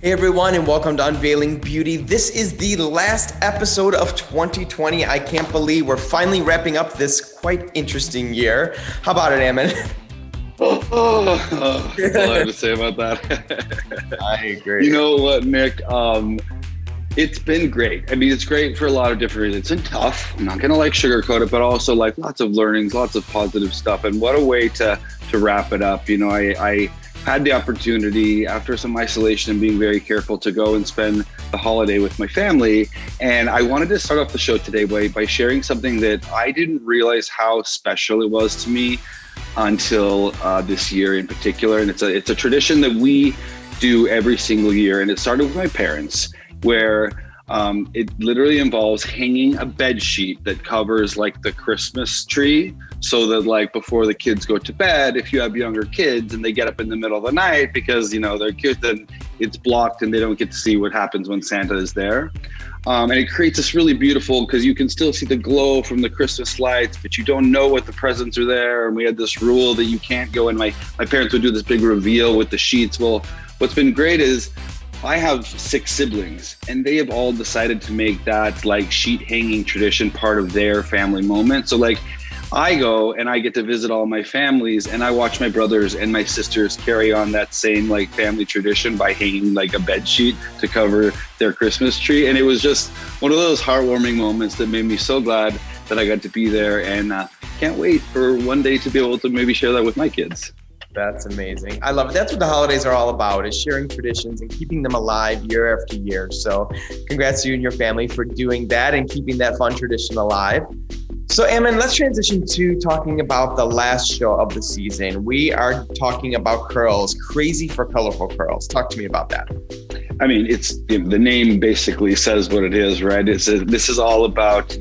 Hey everyone, and welcome to Unveiling Beauty. This is the last episode of 2020. I can't believe we're finally wrapping up this quite interesting year. How about it, Ammon? That's all I have to say about that. I agree. You know what, Nick? It's been great. I mean, it's great for a lot of different reasons. It's been tough. I'm not gonna sugarcoat it, but also lots of learnings, lots of positive stuff. And what a way to wrap it up. You know, I had the opportunity after some isolation and being very careful to go and spend the holiday with my family. And I wanted to start off the show today by sharing something that I didn't realize how special it was to me until this year in particular. And it's a tradition that we do every single year. And it started with my parents, where it literally involves hanging a bed sheet that covers the Christmas tree, so that before the kids go to bed, if you have younger kids and they get up in the middle of the night because they're kids, then it's blocked and they don't get to see what happens when Santa is there. And it creates this really beautiful, because you can still see the glow from the Christmas lights, but you don't know what the presents are there. And we had this rule that you can't go, and my parents would do this big reveal with the sheets. Well, what's been great is I have 6 siblings, and they have all decided to make that sheet hanging tradition part of their family moment. So I go and I get to visit all my families, and I watch my brothers and my sisters carry on that same family tradition by hanging a bed sheet to cover their Christmas tree. And it was just one of those heartwarming moments that made me so glad that I got to be there, and can't wait for one day to be able to maybe share that with my kids. That's amazing. I love it. That's what the holidays are all about, is sharing traditions and keeping them alive year after year. So congrats to you and your family for doing that and keeping that fun tradition alive. So Ammon, let's transition to talking about the last show of the season. We are talking about curls, crazy for colorful curls. Talk to me about that. I mean, the name basically says what it is, right? This is all about,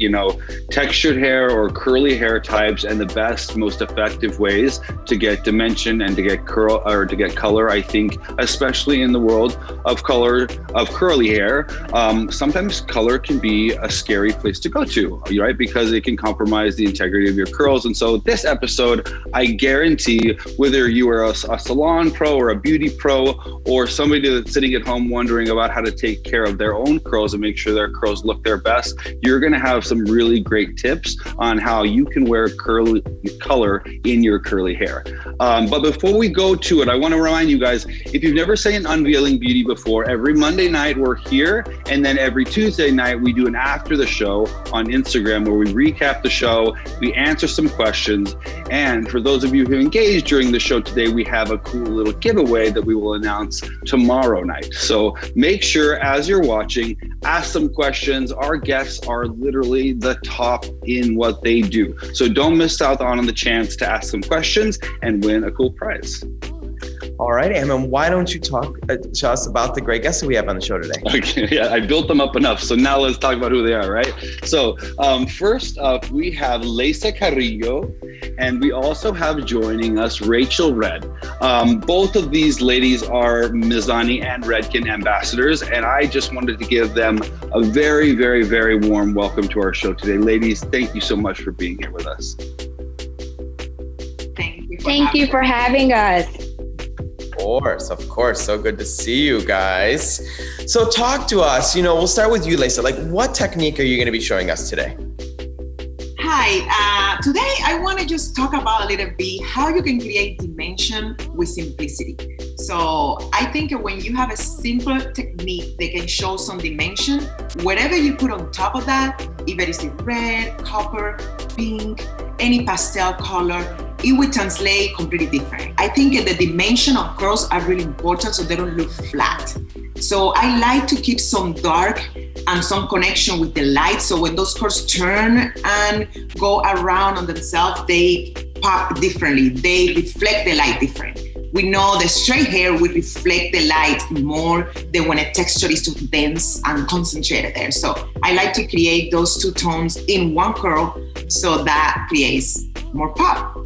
textured hair or curly hair types, and the best, most effective ways to get dimension and to get curl or to get color. I think, especially in the world of curly hair, sometimes color can be a scary place to go to, right? Because it can compromise the integrity of your curls. And so this episode, I guarantee, whether you are a salon pro or a beauty pro, or somebody that's sitting at home wondering about how to take care of their own curls and make sure their curls look their best, you're going to have some really great tips on how you can wear color in your curly hair. But before we go to it, I want to remind you guys, if you've never seen Unveiling Beauty before, every Monday night we're here, and then every Tuesday night we do an after the show on Instagram where we recap the show, we answer some questions, and for those of you who engaged during the show today, we have a cool little giveaway that we will announce tomorrow night. So make sure, as you're watching, ask some questions. Our guests are literally the top in what they do. So don't miss out on the chance to ask some questions and win a cool prize. All right, Ammon, why don't you talk to us about the great guests that we have on the show today? Okay, yeah, I built them up enough. So now let's talk about who they are, right? So first up, we have Leysa Carillo, and we also have joining us Rachel Redd. Both of these ladies are Mizani and Redken ambassadors, and I just wanted to give them a very, very, very warm welcome to our show today. Ladies, thank you so much for being here with us. Thank you for having us. Of course. So good to see you guys. So talk to us, we'll start with you, Leysa. What technique are you going to be showing us today? Hi, today I want to just talk about a little bit how you can create dimension with simplicity. So I think when you have a simple technique that can show some dimension, whatever you put on top of that, if it is in red, copper, pink, any pastel color, it will translate completely different. I think the dimension of curls are really important so they don't look flat. So I like to keep some dark and some connection with the light. So when those curls turn and go around on themselves, they pop differently. They reflect the light different. We know the straight hair will reflect the light more than when a texture is too dense and concentrated there. So I like to create those 2 tones in one curl so that creates more pop.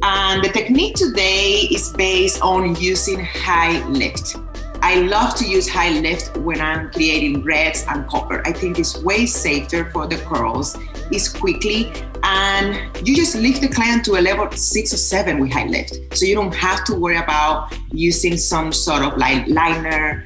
And the technique today is based on using high lift. I love to use high lift when I'm creating reds and copper. I think it's way safer for the curls. It's quickly And you just lift the client to a level 6 or 7 with high lift. So you don't have to worry about using some sort of like liner.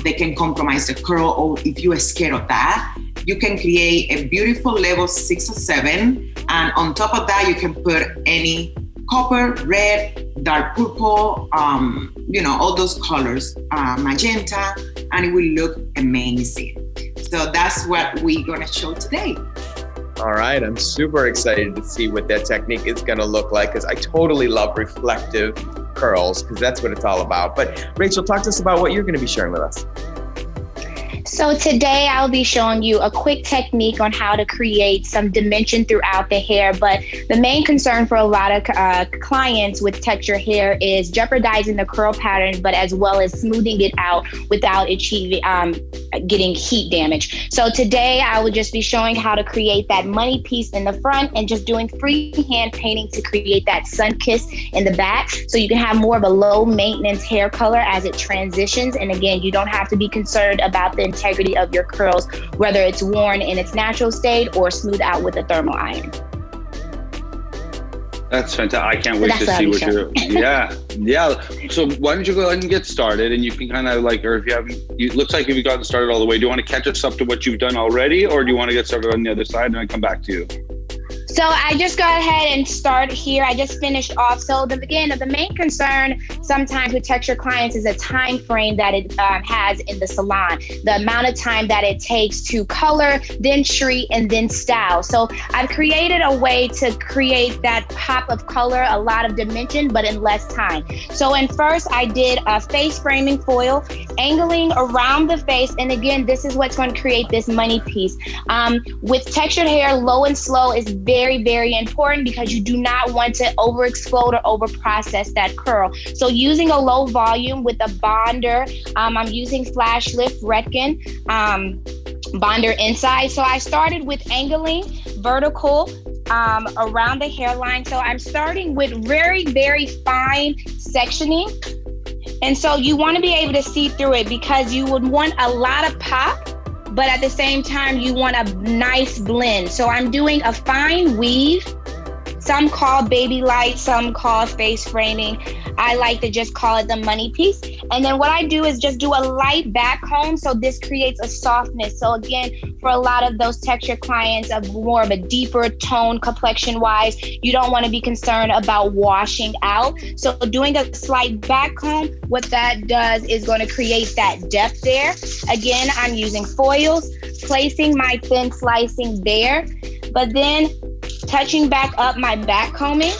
They can compromise the curl, or if you are scared of that, you can create a beautiful level 6 or 7. And on top of that, you can put any copper, red, dark purple, all those colors, magenta, and it will look amazing. So that's what we're gonna show today. All right, I'm super excited to see what that technique is gonna look like, because I totally love reflective curls, because that's what it's all about. But Rachel, talk to us about what you're gonna be sharing with us. So today I'll be showing you a quick technique on how to create some dimension throughout the hair. But the main concern for a lot of clients with textured hair is jeopardizing the curl pattern, but as well as smoothing it out without achieving getting heat damage. So today I will just be showing how to create that money piece in the front and just doing freehand painting to create that sun kiss in the back. So you can have more of a low maintenance hair color as it transitions. And again, you don't have to be concerned about the integrity of your curls, whether it's worn in its natural state or smooth out with a thermal iron. That's fantastic. I can't wait to see what you're, yeah. So why don't you go ahead and get started, and you can kind of like, or if you haven't, it looks like you've gotten started all the way. Do you want to catch us up to what you've done already, or do you want to get started on the other side and I come back to you? So I just go ahead and start here. I just finished off. So the main concern sometimes with texture clients is the time frame that it has in the salon, the amount of time that it takes to color, then treat, and then style. So I've created a way to create that pop of color, a lot of dimension, but in less time. So first I did a face framing foil, angling around the face. And again, this is what's going to create this money piece. With textured hair, low and slow is very, very important, because you do not want to over explode or over process that curl. So using a low volume with a bonder, I'm using Flash Lift Redken bonder inside. So I started with angling vertical around the hairline. So I'm starting with very, very fine sectioning. And so you want to be able to see through it, because you would want a lot of pop, but at the same time, you want a nice blend. So I'm doing a fine weave. Some call baby light, some call face framing. I like to just call it the money piece. And then what I do is just do a light back comb. So this creates a softness. So again, for a lot of those texture clients of more of a deeper tone complexion wise, you don't want to be concerned about washing out. So doing a slight back comb, what that does is going to create that depth there. Again, I'm using foils, placing my thin slicing there, but then touching back up my back combing.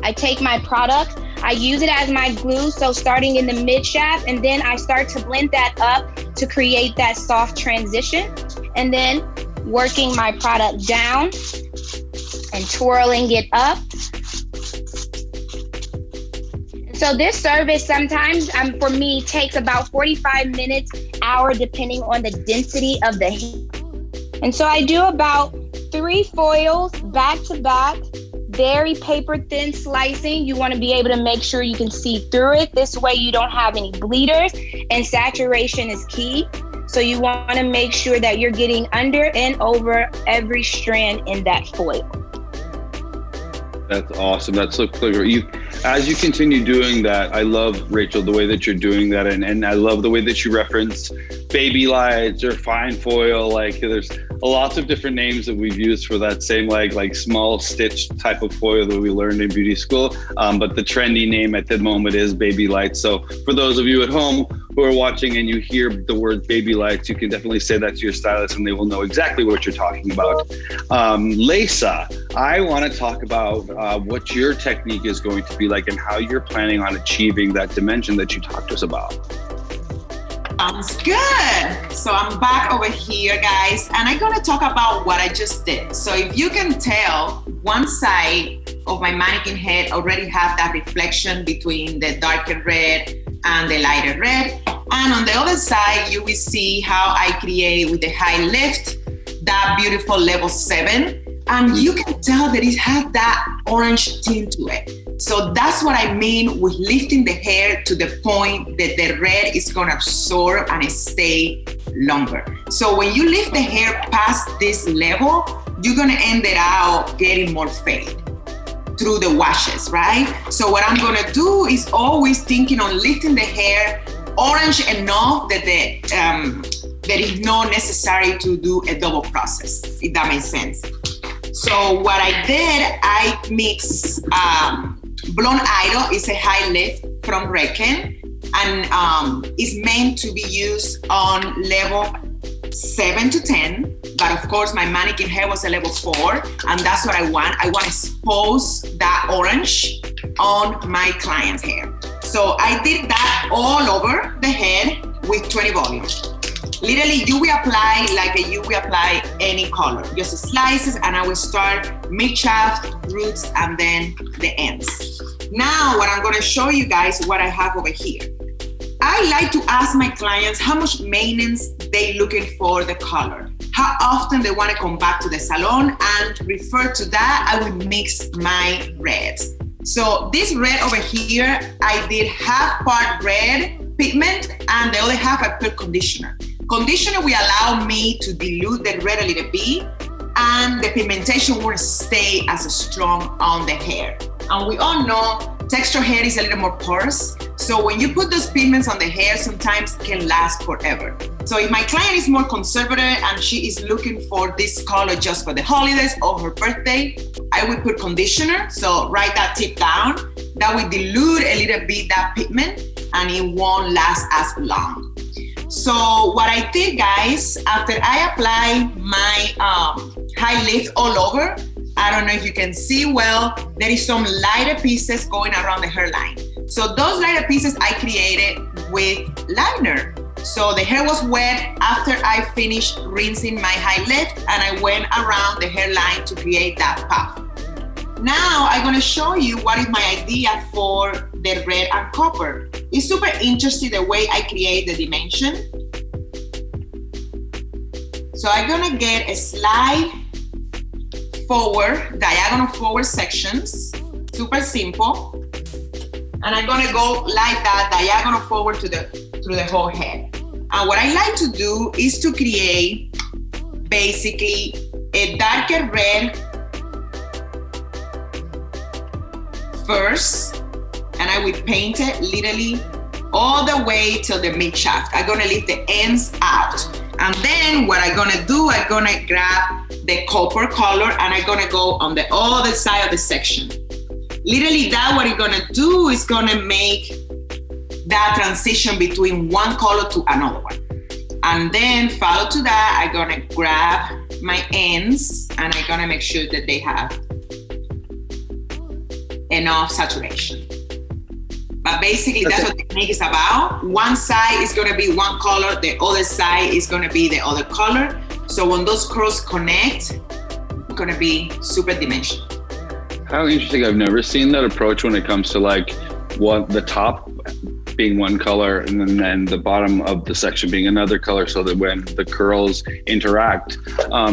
I take my product, I use it as my glue, so starting in the mid shaft, and then I start to blend that up to create that soft transition, and then working my product down and twirling it up. So this service sometimes for me takes about 45 minutes, hour, depending on the density of the hair. And so I do about 3 foils back to back, very paper thin slicing. You want to be able to make sure you can see through it. This way you don't have any bleeders, and saturation is key. So you want to make sure that you're getting under and over every strand in that foil. That's awesome. That's so clear. As you continue doing that, I love, Rachel, the way that you're doing that. And I love the way that you reference baby lights or fine foil. Like there's lots of different names that we've used for that same like small stitch type of foil that we learned in beauty school. But the trendy name at the moment is baby lights. So for those of you at home who are watching and you hear the word baby lights, you can definitely say that to your stylist and they will know exactly what you're talking about. Leysa, I want to talk about what your technique is going to be like and how you're planning on achieving that dimension that you talked to us about. Sounds good. So I'm back over here, guys, and I'm going to talk about what I just did. So if you can tell, one side of my mannequin head already have that reflection between the darker red and the lighter red. And on the other side, you will see how I create with the high lift, that beautiful level 7. And you can tell that it has that orange tint to it. So that's what I mean with lifting the hair to the point that the red is gonna absorb and stay longer. So when you lift the hair past this level, you're gonna end it out getting more fade through the washes, right? So what I'm gonna do is always thinking on lifting the hair orange enough that there is no necessary to do a double process, if that makes sense. So what I did, I mixed Blonde Idol, is a high lift from Recken, and it's meant to be used on level 7 to 10, but of course my mannequin hair was a level 4, and that's what I want. I want to expose that orange on my client's hair. So I did that all over the head with 20 volume. Literally, you will apply like you will apply any color. Just slices, and I will start mid-shaft, roots, and then the ends. Now, what I'm gonna show you guys what I have over here. I like to ask my clients how much maintenance they looking for the color, how often they want to come back to the salon, and refer to that, I will mix my reds. So this red over here, I did half part red pigment and the other half I put conditioner. Conditioner will allow me to dilute the red a little bit, and the pigmentation won't stay as strong on the hair. And we all know texture hair is a little more porous. So when you put those pigments on the hair, sometimes it can last forever. So if my client is more conservative and she is looking for this color just for the holidays or her birthday, I would put conditioner. So write that tip down. That will dilute a little bit that pigment and it won't last as long. So what I did, guys, after I apply my high lift all over, I don't know if you can see well, there is some lighter pieces going around the hairline. So those lighter pieces I created with liner. So the hair was wet after I finished rinsing my high lift, and I went around the hairline to create that puff. Now I'm gonna show you what is my idea for the red and copper. It's super interesting the way I create the dimension. So I'm gonna get a slide forward, diagonal forward sections, super simple. And I'm gonna go like that, diagonal forward through the whole head. And what I like to do is to create basically a darker red first, and I will paint it literally all the way till the mid shaft. I'm gonna leave the ends out. And then what I'm gonna do, I'm gonna grab the copper color and I'm gonna go on the other side of the section. Literally that what it's gonna do is gonna make that transition between one color to another one. And then follow to that, I'm gonna grab my ends and I'm gonna make sure that they have enough saturation. But basically that's what the technique is about. One side is gonna be one color, the other side is gonna be the other color. So when those curls connect, it's gonna be super dimensional. How interesting. I've never seen that approach when it comes to like the top being one color and then the bottom of the section being another color, so that when the curls interact,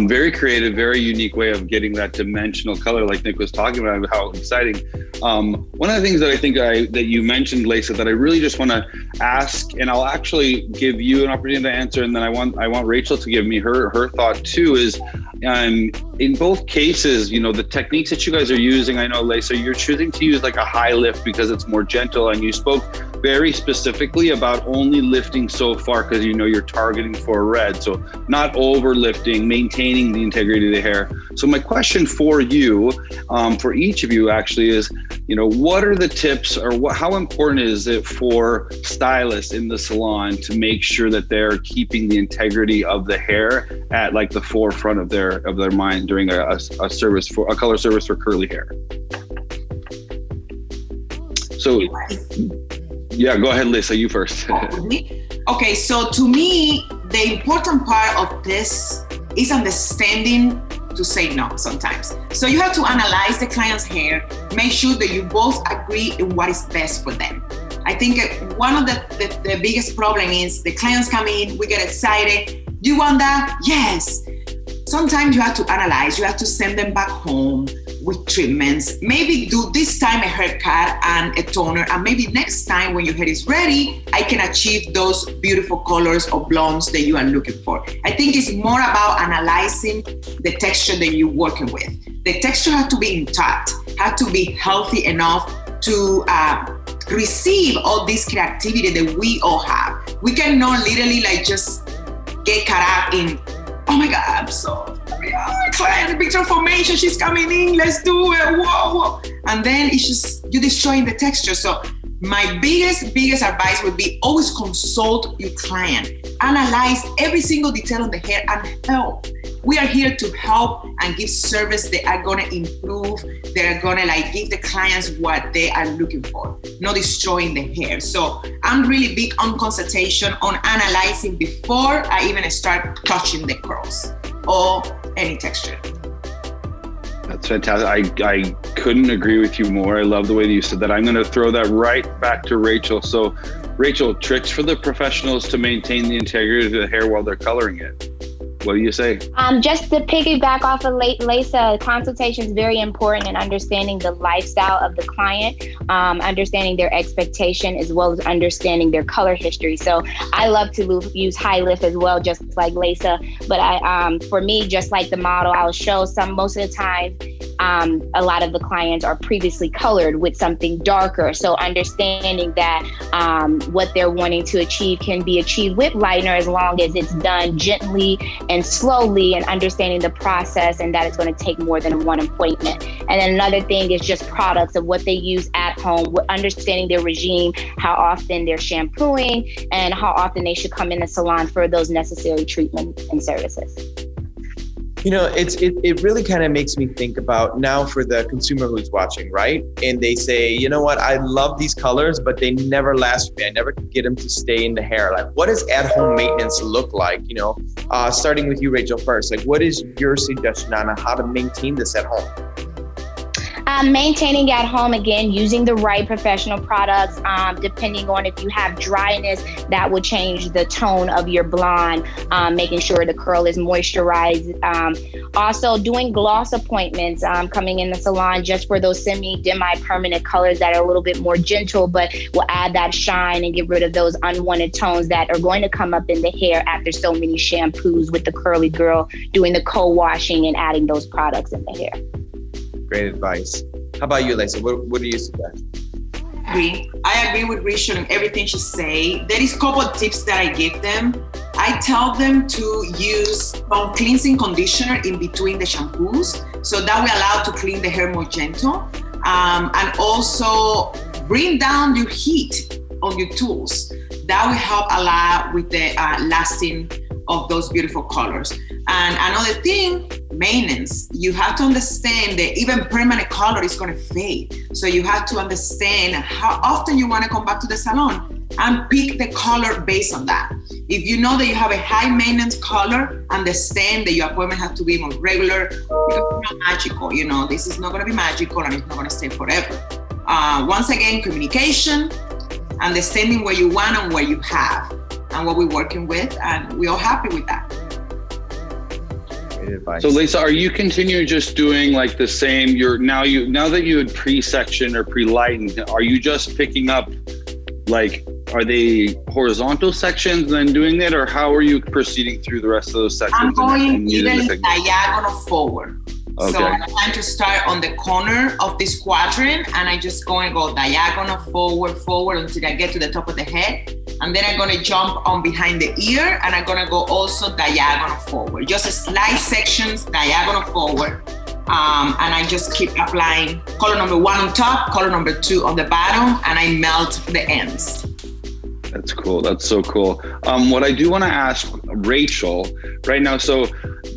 very creative, very unique way of getting that dimensional color like Nick was talking about, how exciting. One of the things that I think that you mentioned, Leysa, that I really just want to ask, and I'll actually give you an opportunity to answer, and then I want Rachel to give me her thought too, is in both cases, you know, the techniques that you guys are using, I know, Leysa, you're choosing to use like a high lift because it's more gentle, and you spoke very specifically about only lifting so far because you know you're targeting for a red, so not over lifting, maintaining the integrity of the hair. So my question for you, for each of you actually, is, you know, what are the tips, or how important is it for stylists in the salon to make sure that they're keeping the integrity of the hair at like the forefront of their mind during a service for a color service for curly hair? So yeah, go ahead, Leysa, you first. Okay, so to me, the important part of this is understanding to say no sometimes. So you have to analyze the client's hair, make sure that you both agree in what is best for them. I think one of the biggest problem is the clients come in, we get excited. Do you want that? Yes. Sometimes you have to analyze, you have to send them back home. with treatments. Maybe do this time a haircut and a toner, and maybe next time when your hair is ready, I can achieve those beautiful colors or blondes that you are looking for. I think it's more about analyzing the texture that you're working with. The texture has to be intact, has to be healthy enough to receive all this creativity that we all have. We cannot literally like just get caught up in, oh my God, I'm so, client picture formation, she's coming in, let's do it, whoa. And then it's just, you're destroying the texture. So my biggest advice would be always consult your client. Analyze every single detail on the hair and help. We are here to help and give service that are gonna improve, that are gonna like give the clients what they are looking for, not destroying the hair. So I'm really big on consultation, on analyzing before I even start touching the curls or any texture. That's fantastic. I couldn't agree with you more. I love the way that you said that. I'm going to throw that right back to Rachel. So, Rachel, tricks for the professionals to maintain the integrity of the hair while they're coloring it. What do you say? Just to piggyback off of Leysa, consultation is very important in understanding the lifestyle of the client, understanding their expectation, as well as understanding their color history. So I love to use high lift as well, just like Leysa. But for me, just like the model, I'll show most of the time, a lot of the clients are previously colored with something darker. So understanding that what they're wanting to achieve can be achieved with liner as long as it's done gently and slowly, and understanding the process and that it's going to take more than one appointment. And then another thing is just products of what they use at home, understanding their regime, how often they're shampooing, and how often they should come in the salon for those necessary treatments and services. You know, it really kind of makes me think about now for the consumer who's watching, right? And they say, you know what, I love these colors, but they never last for me. I never could get them to stay in the hair. Like, what does at-home maintenance look like? You know, starting with you, Rachel, first. Like, what is your suggestion on how to maintain this at home? Maintaining at home, again, using the right professional products, depending on if you have dryness, that will change the tone of your blonde, making sure the curl is moisturized. Also doing gloss appointments, coming in the salon just for those semi-permanent colors that are a little bit more gentle, but will add that shine and get rid of those unwanted tones that are going to come up in the hair after so many shampoos, with the curly girl doing the co-washing and adding those products in the hair. Great advice. How about you, Leysa? What do you suggest? I agree with Rachel and everything she say. There is a couple of tips that I give them. I tell them to use some cleansing conditioner in between the shampoos, so that will allow to clean the hair more gentle. And also bring down your heat on your tools. That will help a lot with the lasting of those beautiful colors. And another thing, maintenance. You have to understand that even permanent color is going to fade. So you have to understand how often you want to come back to the salon and pick the color based on that. If you know that you have a high maintenance color, understand that your appointment has to be more regular, because it's not magical. You know, this is not going to be magical and it's not going to stay forever. Once again, communication, understanding where you want and where you have, and what we're working with, and we're all happy with that. Great advice. So Leysa, are you continuing just doing like the same? Now that you had pre-section or pre-lightened, are you just picking up, like, are they horizontal sections and then doing it, or how are you proceeding through the rest of those sections? I'm going even diagonal forward. Okay. So I'm trying to start on the corner of this quadrant, and I just going to go diagonal forward until I get to the top of the head. And then I'm going to jump on behind the ear, and I'm going to go also diagonal forward. Just slight sections, diagonal forward. And I just keep applying color number 1 on top, color number 2 on the bottom, and I melt the ends. That's cool. That's so cool. What I do want to ask Rachel right now, so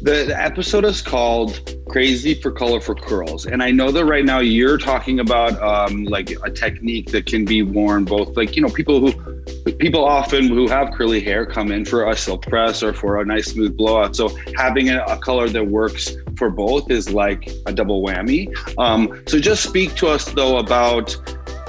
the episode is called Crazy for Colorful Curls. And I know that right now you're talking about like a technique that can be worn both, like, you know, people often who have curly hair come in for a silk press or for a nice smooth blowout. So having a color that works for both is like a double whammy. So just speak to us though about,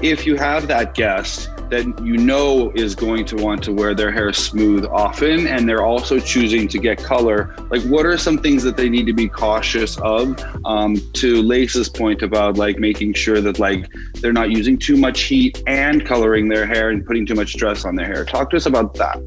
if you have that guest that you know is going to want to wear their hair smooth often, and they're also choosing to get color, like what are some things that they need to be cautious of? To Leysa's point about like making sure that like they're not using too much heat and coloring their hair and putting too much stress on their hair. Talk to us about that.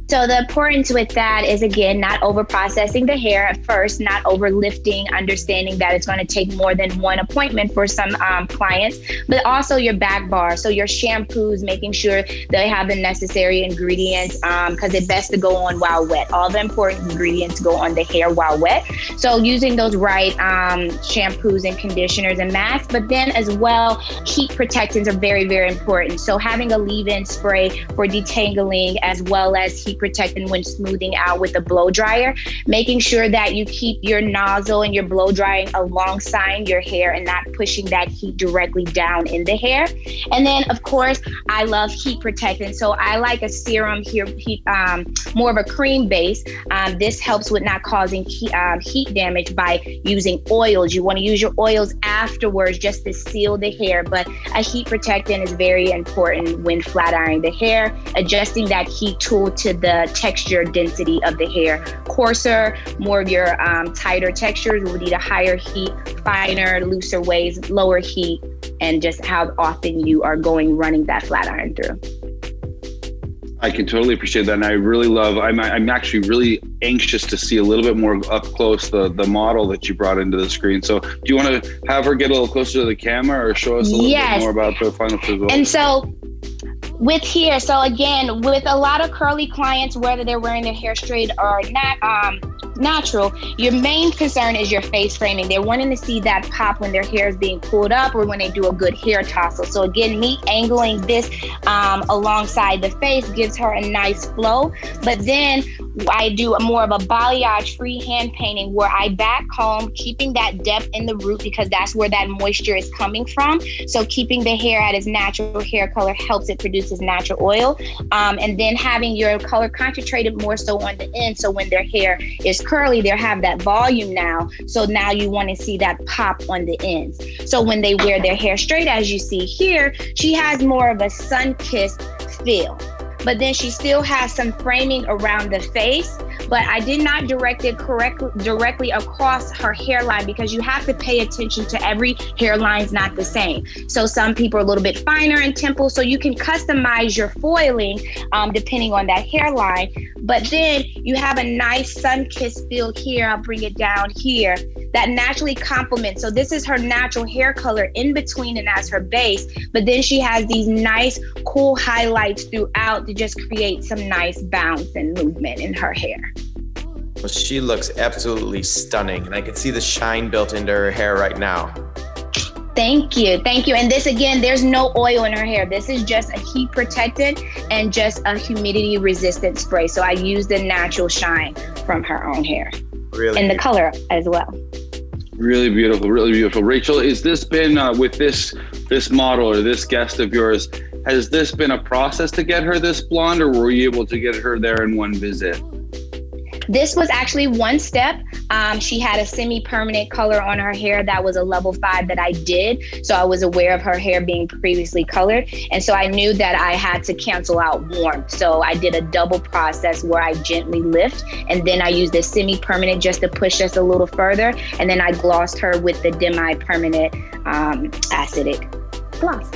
So the importance with that is, again, not over processing the hair at first, not over lifting, understanding that it's going to take more than one appointment for some clients, but also your back bar. So your shampoos, making sure they have the necessary ingredients because it's best to go on while wet. All the important ingredients go on the hair while wet. So using those right shampoos and conditioners and masks, but then as well, heat protectants are very, very important. So having a leave-in spray for detangling as well as heat protectant when smoothing out with a blow dryer, making sure that you keep your nozzle and your blow drying alongside your hair and not pushing that heat directly down in the hair. And then of course, I love heat protectant. So I like a serum here, more of a cream base. This helps with not causing heat damage by using oils. You want to use your oils afterwards just to seal the hair, but a heat protectant is very important when flat ironing the hair, adjusting that heat tool to the texture density of the hair. Coarser, more of your tighter textures will need a higher heat, finer, looser waves, lower heat, and just how often you are running that flat iron through. I can totally appreciate that. And I really love, I'm actually really anxious to see a little bit more up close the model that you brought into the screen. So do you want to have her get a little closer to the camera or show us a little bit more about the final result? And so with here, so again, with a lot of curly clients, whether they're wearing their hair straight or not, natural, your main concern is your face framing. They're wanting to see that pop when their hair is being pulled up or when they do a good hair tousle. So again, me angling this alongside the face gives her a nice flow. But then I do more of a balayage freehand painting where I back comb, keeping that depth in the root because that's where that moisture is coming from. So keeping the hair at its natural hair color helps it produce its natural oil. And then having your color concentrated more so on the end. So when their hair is curly, they'll have that volume now. So now you want to see that pop on the ends. So when they wear their hair straight, as you see here, she has more of a sun-kissed feel. But then she still has some framing around the face, but I did not direct it directly across her hairline because you have to pay attention to every hairline's not the same. So some people are a little bit finer in temple, so you can customize your foiling depending on that hairline. But then you have a nice sun-kissed feel here. I'll bring it down here. That naturally complements. So this is her natural hair color in between and as her base. But then she has these nice, cool highlights throughout to just create some nice bounce and movement in her hair. Well, she looks absolutely stunning, and I can see the shine built into her hair right now. Thank you. Thank you. And this, again, there's no oil in her hair. This is just a heat protectant and just a humidity resistant spray. So I use the natural shine from her own hair. Really? And the color as well. Really beautiful, really beautiful. Rachel, has this been with this model or this guest of yours, has this been a process to get her this blonde, or were you able to get her there in one visit? This was actually one step. She had a semi-permanent color on her hair that was a level 5 that I did. So I was aware of her hair being previously colored. And so I knew that I had to cancel out warmth. So I did a double process where I gently lift, and then I used the semi-permanent just to push us a little further. And then I glossed her with the demi-permanent acidic gloss.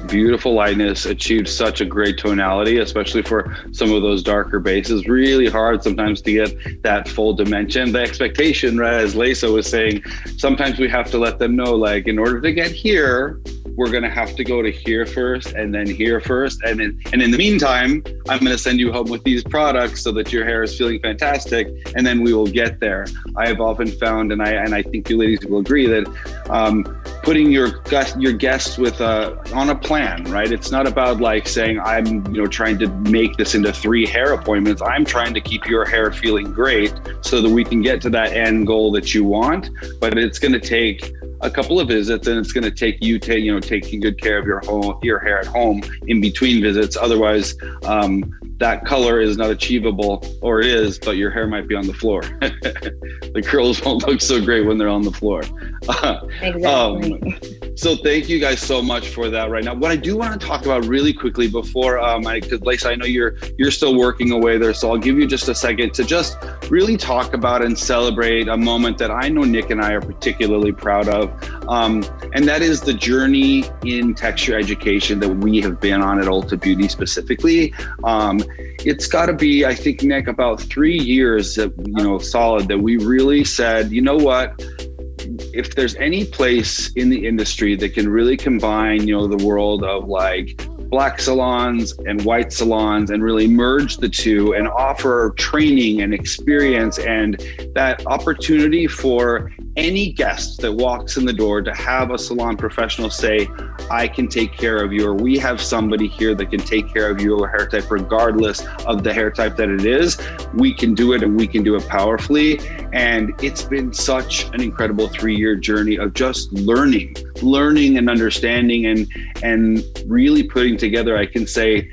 Beautiful lightness, achieved such a great tonality, especially for some of those darker bases. Really hard sometimes to get that full dimension. The expectation, right, as Leysa was saying, sometimes we have to let them know, like, in order to get here, we're going to have to go to here first and then here first. And in the meantime, I'm going to send you home with these products so that your hair is feeling fantastic. And then we will get there. I have often found, and I think you ladies will agree, that putting your guests with on a plan, right? It's not about like saying, I'm trying to make this into 3 hair appointments. I'm trying to keep your hair feeling great so that we can get to that end goal that you want. But it's going to take a couple of visits, and it's going to take you taking good care of your hair at home in between visits. Otherwise, that color is not achievable, or it is, but your hair might be on the floor. The curls won't look so great when they're on the floor. Exactly. So thank you guys so much for that right now. What I do want to talk about really quickly before, because Leysa, I know you're still working away there, so I'll give you just a second to just really talk about and celebrate a moment that I know Nick and I are particularly proud of. And that is the journey in texture education that we have been on at Ulta Beauty specifically. It's got to be, I think, Nick, about 3 years that, solid, that we really said, you know what? If there's any place in the industry that can really combine, the world of like black salons and white salons and really merge the two and offer training and experience and that opportunity for any guest that walks in the door to have a salon professional say, I can take care of you, or we have somebody here that can take care of your hair type regardless of the hair type that it is. We can do it, and we can do it powerfully. And it's been such an incredible 3-year journey of just learning and understanding and really putting together, I can say,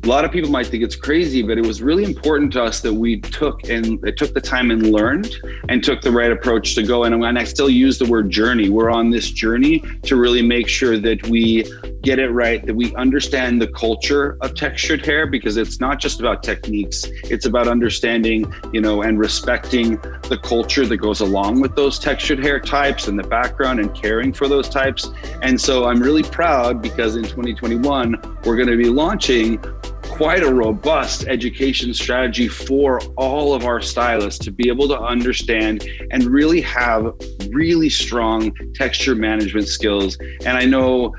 a lot of people might think it's crazy, but it was really important to us that we took the time and learned and took the right approach to go. And I still use the word journey. We're on this journey to really make sure that we get it right, that we understand the culture of textured hair, because it's not just about techniques. It's about understanding, and respecting the culture that goes along with those textured hair types and the background and caring for those types. And so I'm really proud because in 2021, we're going to be launching quite a robust education strategy for all of our stylists to be able to understand and really have really strong texture management skills. And I know,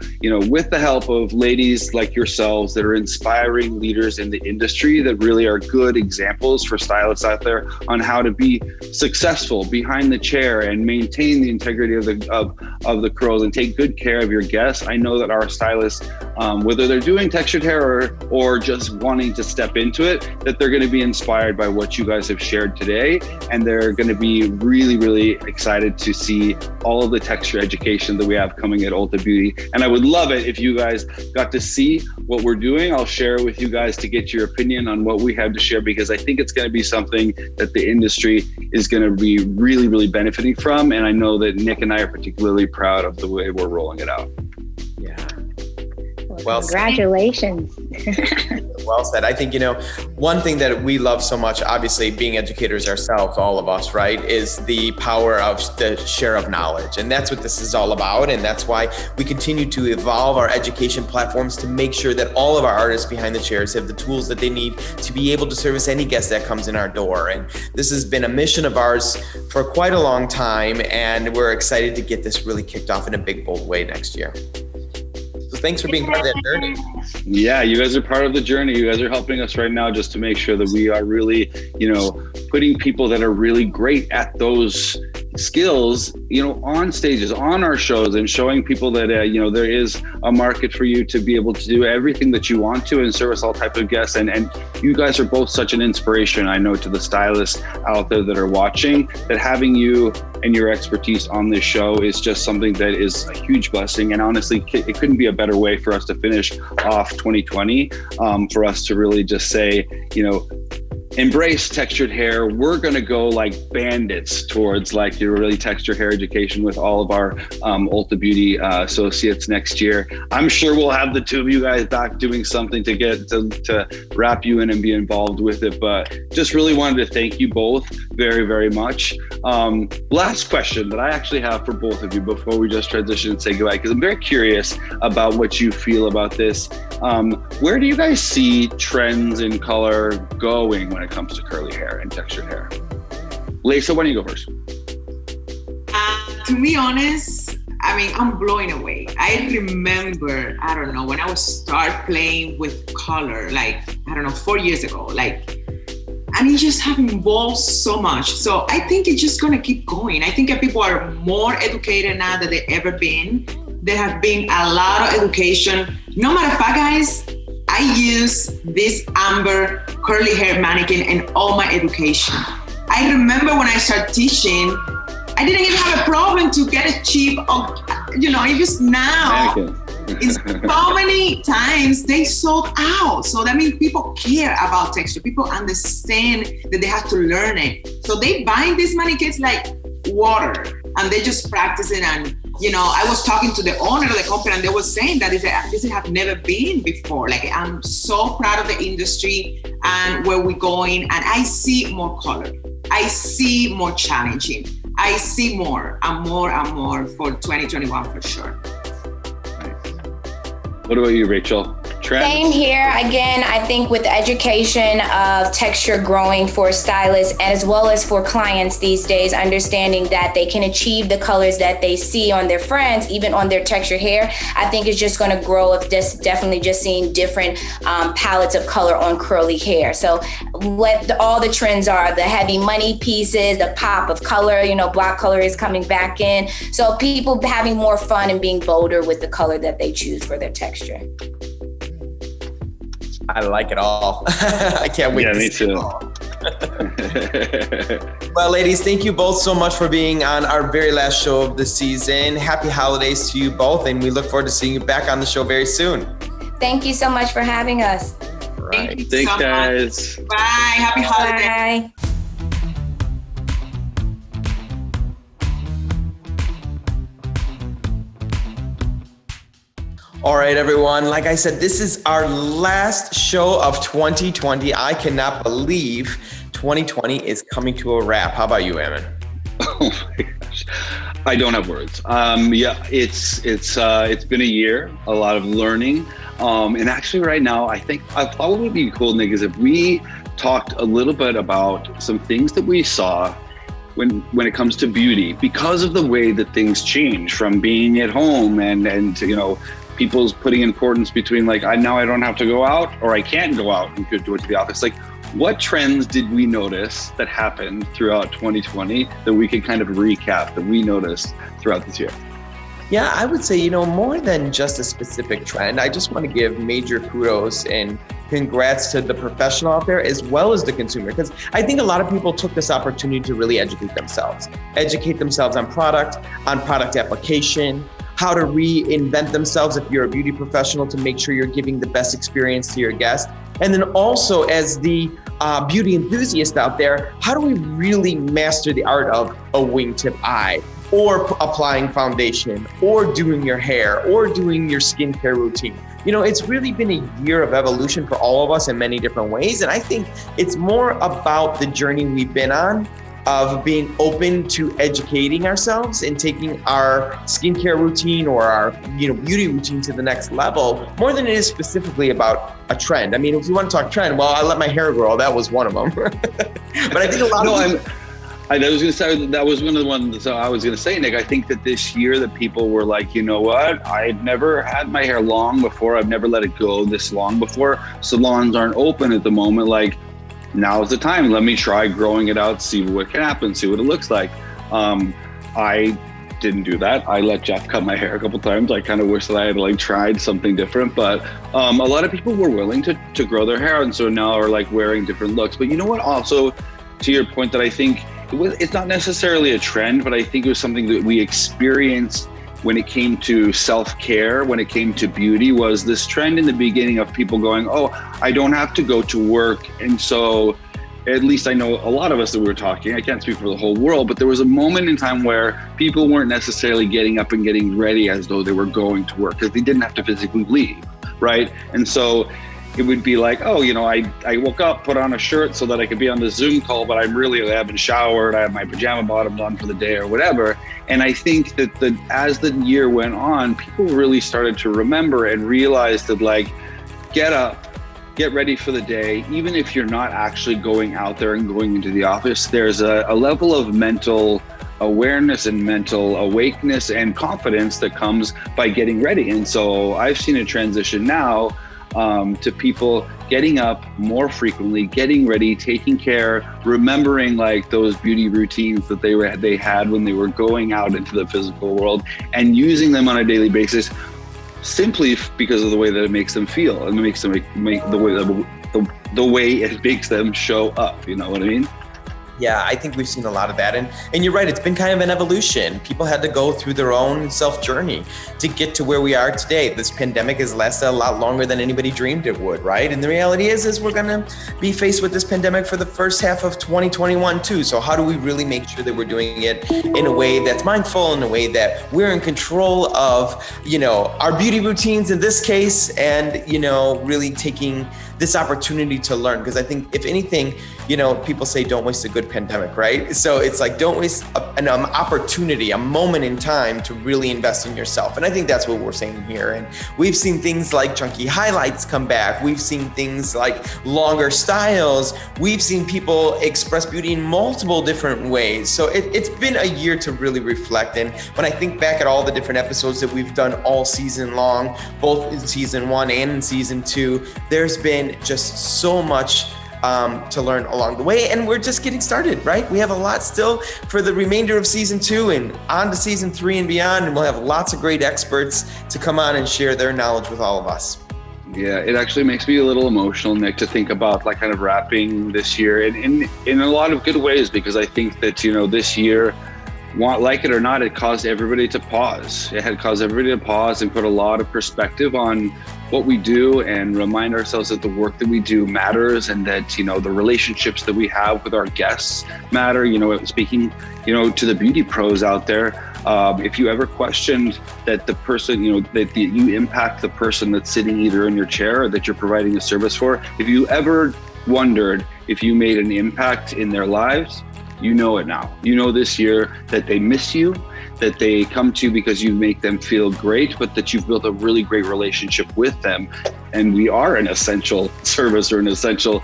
with the help of ladies like yourselves that are inspiring leaders in the industry that really are good examples for stylists out there on how to be successful behind the chair and maintain the integrity of the curls and take good care of your guests. I know that our stylists, whether they're doing textured hair or just wanting to step into it, that they're going to be inspired by what you guys have shared today, and they're going to be really, really excited to see all of the texture education that we have coming at Ulta Beauty. And I would love it if you guys got to see what we're doing. I'll share it with you guys to get your opinion on what we have to share, because I think it's going to be something that the industry is going to be really, really benefiting from. And I know that Nick and I are particularly proud of the way we're rolling it out. Yeah. Well, congratulations. Well said. I think, one thing that we love so much, obviously being educators ourselves, all of us, right, is the power of the share of knowledge. And that's what this is all about. And that's why we continue to evolve our education platforms to make sure that all of our artists behind the chairs have the tools that they need to be able to service any guest that comes in our door. And this has been a mission of ours for quite a long time. And we're excited to get this really kicked off in a big, bold way next year. So thanks for being part of that journey. Yeah, you guys are part of the journey. You guys are helping us right now just to make sure that we are really, putting people that are really great at those skills, on stages, on our shows, and showing people that, there is a market for you to be able to do everything that you want to and service all types of guests. And you guys are both such an inspiration, I know, to the stylists out there that are watching, that having you and your expertise on this show is just something that is a huge blessing. And honestly, it couldn't be a better way for us to finish off 2020, for us to really just say, embrace textured hair. We're going to go like bandits towards like your really textured hair education with all of our Ulta Beauty associates next year. I'm sure we'll have the two of you guys back doing something to get to wrap you in and be involved with it. But just really wanted to thank you both very, very much. Last question that I actually have for both of you before we just transition and say goodbye, because I'm very curious about what you feel about this. Where do you guys see trends in color going when it comes to curly hair and textured hair? Leysa, why don't you go first? To be honest, I'm blowing away. I remember, when I would start playing with color, 4 years ago, and it just have evolved so much. So I think it's just gonna keep going. I think that people are more educated now than they've ever been. There have been a lot of education. No matter of fact, guys, I use this amber curly hair mannequin in all my education. I remember when I started teaching, I didn't even have a problem to get it cheap. It just now. in so many times they sold out. So that means people care about texture. People understand that they have to learn it. So they buying these mani kits like water, and they just practice it. And I was talking to the owner of the company, and they were saying that this have never been before. Like, I'm so proud of the industry and where we're going. And I see more color. I see more challenging. I see more and more and more for 2021 for sure. Nice. What about you, Rachel? Trends? Same here. Again, I think with education of texture growing for stylists as well as for clients these days, understanding that they can achieve the colors that they see on their friends, even on their texture hair, I think it's just going to grow of definitely just seeing different palettes of color on curly hair. So what all the trends are, the heavy money pieces, the pop of color, black color is coming back in. So people having more fun and being bolder with the color that they choose for their texture. I like it all. I can't wait. Yeah, to me see too. it all. Well, ladies, thank you both so much for being on our very last show of the season. Happy holidays to you both, and we look forward to seeing you back on the show very soon. Thank you so much for having us. Right. Thank you Thanks, so guys. much. Bye. Happy holidays. Bye. All right, everyone. Like I said, this is our last show of 2020. I cannot believe 2020 is coming to a wrap. How about you, Ammon? Oh my gosh, I don't have words. Yeah, it's been a year, a lot of learning, and actually, right now, I thought what would be cool, Nick, is if we talked a little bit about some things that we saw when it comes to beauty, because of the way that things change from being at home and people's putting importance between like, now I don't have to go out, or I can't go out and go to the office. Like, what trends did we notice that happened throughout 2020 that we could kind of recap that we noticed throughout this year? Yeah, I would say, more than just a specific trend, I just want to give major kudos and congrats to the professional out there as well as the consumer, because I think a lot of people took this opportunity to really educate themselves on product application, how to reinvent themselves if you're a beauty professional to make sure you're giving the best experience to your guest. And then also as the beauty enthusiast out there, how do we really master the art of a wingtip eye, or applying foundation, or doing your hair, or doing your skincare routine? It's really been a year of evolution for all of us in many different ways. And I think it's more about the journey we've been on of being open to educating ourselves and taking our skincare routine or our beauty routine to the next level, more than it is specifically about a trend. I mean, if you want to talk trend, well, I let my hair grow. That was one of them. But I think a lot of I was going to say that was one of the ones. So I was going to say, Nick, I think that this year that people were like, you know what? I've never had my hair long before. I've never let it go this long before. Salons aren't open at the moment. Like, now's the time. Let me try growing it out, see what can happen, see what it looks like. I didn't do that. I let Jeff cut my hair a couple times. I kind of wish that I had tried something different, but a lot of people were willing to grow their hair, and so now are wearing different looks. But you know what? Also, to your point, that I think it's not necessarily a trend, but I think it was something that we experienced when it came to self-care, when it came to beauty, was this trend in the beginning of people going, oh, I don't have to go to work. And so, at least I know a lot of us that we were talking, I can't speak for the whole world, but there was a moment in time where people weren't necessarily getting up and getting ready as though they were going to work, because they didn't have to physically leave, right? And so it would be like, oh, I woke up, put on a shirt so that I could be on the Zoom call, but I haven't showered, I have my pajama bottoms on for the day or whatever. And I think that as the year went on, people really started to remember and realize that get up, get ready for the day. Even if you're not actually going out there and going into the office, there's a level of mental awareness and mental awakeness and confidence that comes by getting ready. And so I've seen a transition now to people getting up more frequently, getting ready, taking care, remembering those beauty routines that they had when they were going out into the physical world, and using them on a daily basis, simply because of the way that it makes them feel, and it makes them make the way it makes them show up. You know what I mean? Yeah, I think we've seen a lot of that. And you're right, it's been kind of an evolution. People had to go through their own self-journey to get to where we are today. This pandemic has lasted a lot longer than anybody dreamed it would, right? And the reality is we're gonna be faced with this pandemic for the first half of 2021 too. So how do we really make sure that we're doing it in a way that's mindful, in a way that we're in control of, our beauty routines in this case, and, really taking this opportunity to learn? Because I think if anything, people say don't waste a good pandemic, right? So it's like, don't waste an opportunity, a moment in time to really invest in yourself. And I think that's what we're saying here. And we've seen things like chunky highlights come back. We've seen things like longer styles. We've seen people express beauty in multiple different ways. So it's been a year to really reflect. And when I think back at all the different episodes that we've done all season long, both in season 1 and in season 2, there's been just so much to learn along the way. And we're just getting started, right? We have a lot still for the remainder of season 2 and on to season 3 and beyond. And we'll have lots of great experts to come on and share their knowledge with all of us. Yeah, it actually makes me a little emotional, Nick, to think about like kind of wrapping this year in a lot of good ways, because I think that, this year, like it or not, it caused everybody to pause. It had caused everybody to pause and put a lot of perspective on what we do and remind ourselves that the work that we do matters, and that, the relationships that we have with our guests matter. Speaking, to the beauty pros out there, if you ever questioned that the person, that you impact the person that's sitting either in your chair or that you're providing a service for, if you ever wondered if you made an impact in their lives, you know it now. This year that they miss you, that they come to you because you make them feel great, but that you've built a really great relationship with them. And we are an essential service or an essential,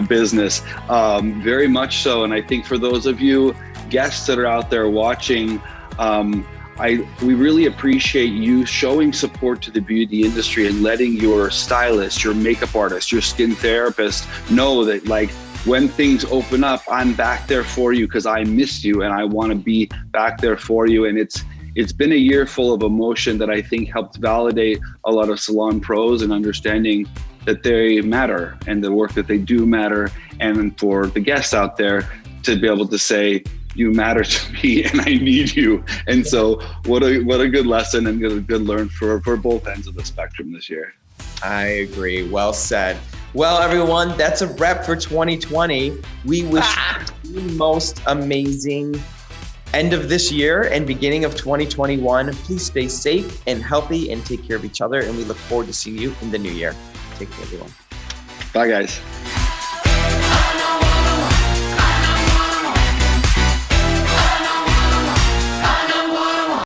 business, very much so. And I think for those of you guests that are out there watching, we really appreciate you showing support to the beauty industry and letting your stylist, your makeup artist, your skin therapist know that, like, when things open up, I'm back there for you because I miss you and I want to be back there for you. And it's been a year full of emotion that I think helped validate a lot of salon pros and understanding that they matter and the work that they do matter. And for the guests out there to be able to say, you matter to me and I need you. And so what a good lesson and a good learn for both ends of the spectrum this year. I agree. Well said. Well, everyone, that's a wrap for 2020. We wish you the most amazing end of this year and beginning of 2021. Please stay safe and healthy and take care of each other. And we look forward to seeing you in the new year. Take care, everyone. Bye, guys.